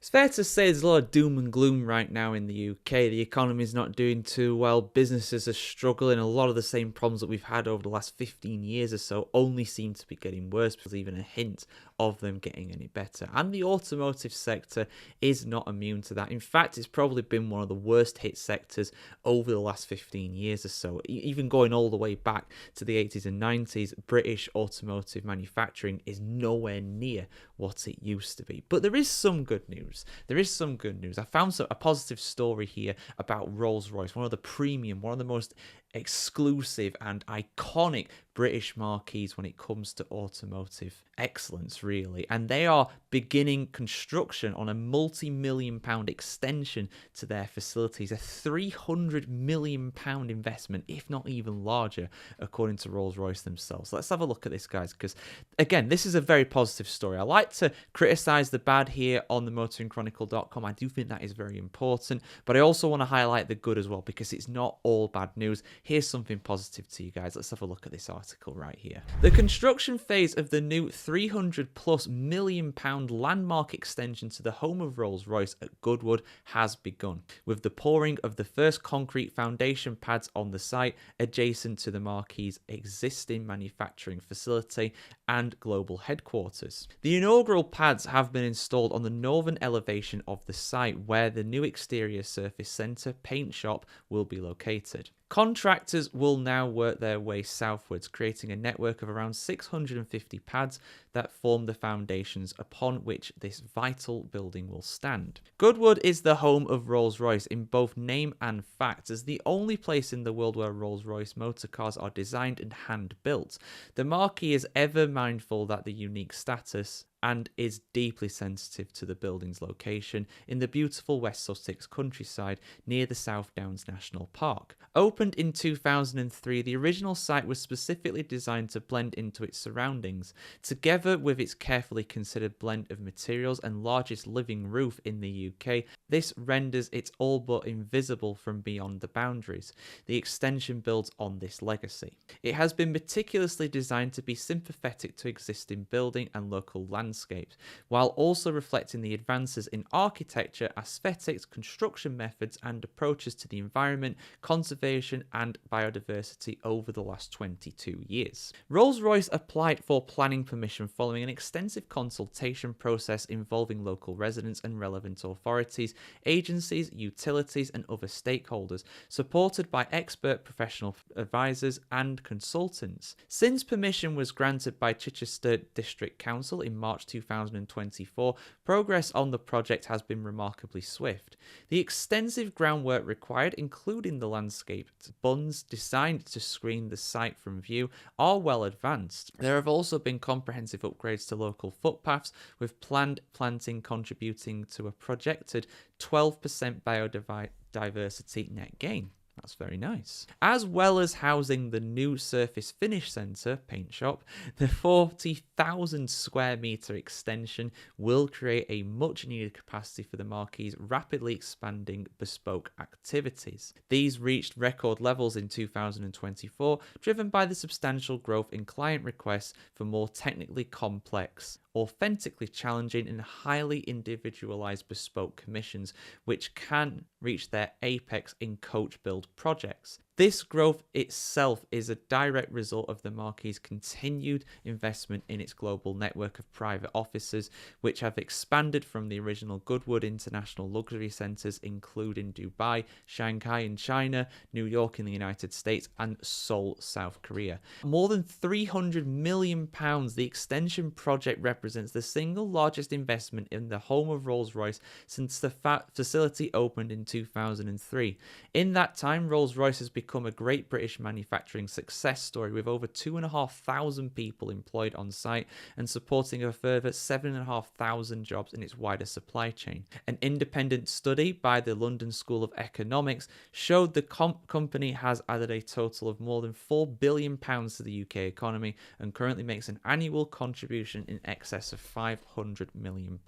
It's fair to say there's a lot of doom and gloom right now in the UK. The economy's not doing too well. Businesses are struggling. A lot of the same problems that we've had over the last 15 years or so only seem to be getting worse. There's even a hint of them getting any better. And the automotive sector is not immune to that. In fact, it's probably been one of the worst hit sectors over the last 15 years or so. Even going all the way back to the 80s and 90s, British automotive manufacturing is nowhere near what it used to be. But there is some good news. I found a positive story here about Rolls Royce, one of the most exclusive and iconic British marquees when it comes to automotive excellence, really. And they are beginning construction on a multi-million-pound extension to their facilities, a £300 million investment, if not even larger, according to Rolls Royce themselves. Let's have a look at this, guys, because, again, this is a very positive story. I like to criticize the bad here on the motoringchronicle.com. I do think that is very important, but I also want to highlight the good as well, because it's not all bad news. Here's something positive to you guys. Let's have a look at this article right here. The construction phase of the new £300+ million landmark extension to the home of Rolls Royce at Goodwood has begun, with the pouring of the first concrete foundation pads on the site adjacent to the marquee's existing manufacturing facility and global headquarters. The inaugural pads have been installed on the northern elevation of the site, where the new exterior surface centre paint shop will be located. Contractors will now work their way southwards, creating a network of around 650 pads that form the foundations upon which this vital building will stand. Goodwood is the home of Rolls-Royce in both name and fact, as the only place in the world where Rolls-Royce motor cars are designed and hand-built. The marquee is ever mindful that the unique status and is deeply sensitive to the building's location in the beautiful West Sussex countryside near the South Downs National Park. Opened in 2003, the original site was specifically designed to blend into its surroundings. Together with its carefully considered blend of materials and largest living roof in the UK, this renders it all but invisible from beyond the boundaries. The extension builds on this legacy. It has been meticulously designed to be sympathetic to existing building and local landscapes, while also reflecting the advances in architecture, aesthetics, construction methods, and approaches to the environment, conservation, and biodiversity over the last 22 years. Rolls-Royce applied for planning permission following an extensive consultation process involving local residents and relevant authorities, agencies, utilities, and other stakeholders, supported by expert professional advisors and consultants. Since permission was granted by Chichester District Council in March 2024, progress on the project has been remarkably swift. The extensive groundwork required, including the landscaped bunds designed to screen the site from view, are well advanced. There have also been comprehensive upgrades to local footpaths, with planned planting contributing to a projected 12% biodiversity net gain. That's very nice. As well as housing the new surface finish centre, paint shop, the 40,000 square metre extension will create a much needed capacity for the marquee's rapidly expanding bespoke activities. These reached record levels in 2024, driven by the substantial growth in client requests for more technically complex, authentically challenging, and highly individualized bespoke commissions, which can reach their apex in coach build projects. This growth itself is a direct result of the marquee's continued investment in its global network of private offices, which have expanded from the original Goodwood International Luxury Centres, including Dubai, Shanghai in China, New York in the United States, and Seoul, South Korea. More than £300 million, the extension project represents the single largest investment in the home of Rolls-Royce since the facility opened in 2003. In that time, Rolls-Royce has become a great British manufacturing success story, with over 2,500 people employed on site and supporting a further 7,500 jobs in its wider supply chain. An independent study by the London School of Economics showed the company has added a total of more than £4 billion to the UK economy and currently makes an annual contribution in excess of £500 million.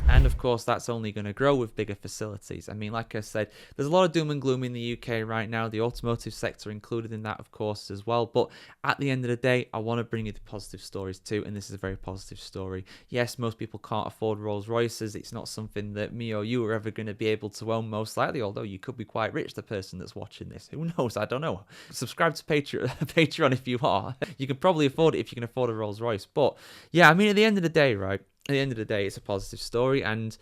And of course, that's only going to grow with bigger facilities. I mean, like I said, there's a lot of doom and gloom in the UK right now. The automotive automotive sector included in that, of course, as well. But at the end of the day, I want to bring you the positive stories too, and this is a very positive story. Yes, most people can't afford Rolls Royces. It's not something that me or you are ever going to be able to own, most likely, although you could be quite rich, the person that's watching this. Who knows? I don't know. Subscribe to Patreon if you are. You can probably afford it if you can afford a Rolls Royce. But yeah, I mean, at the end of the day, right? At the end of the day, it's a positive story, and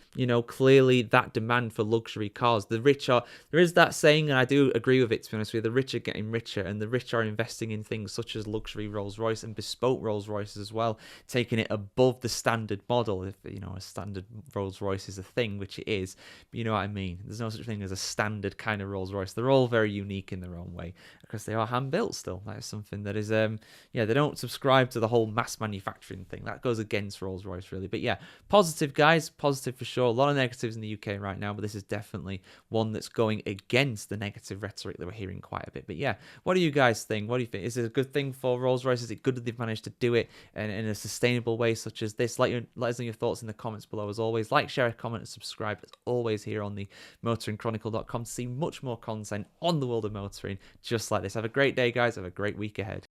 clearly that demand for luxury cars, the rich are, there is that saying, and I do agree with it, to be honest with you, the rich are getting richer, and the rich are investing in things such as luxury Rolls Royce and bespoke Rolls Royces as well, taking it above the standard model. If a standard Rolls Royce is a thing, which it is, but you know what I mean. There's no such thing as a standard kind of Rolls Royce. They're all very unique in their own way because they are hand built still. That is something that is they don't subscribe to the whole mass manufacturing thing. That goes against Rolls Royce, really. But yeah, positive, guys. Positive for sure. A lot of negatives in the UK right now, but this is definitely one that's going against the negative rhetoric that we're hearing quite a bit. But yeah, what do you guys think? What do you think? Is it a good thing for Rolls Royce? Is it good that they've managed to do it in a sustainable way such as this? Let us know your thoughts in the comments below, as always. Like, share, comment, and subscribe, as always, here on the motoringchronicle.com to see much more content on the world of motoring just like this. Have a great day, guys. Have a great week ahead.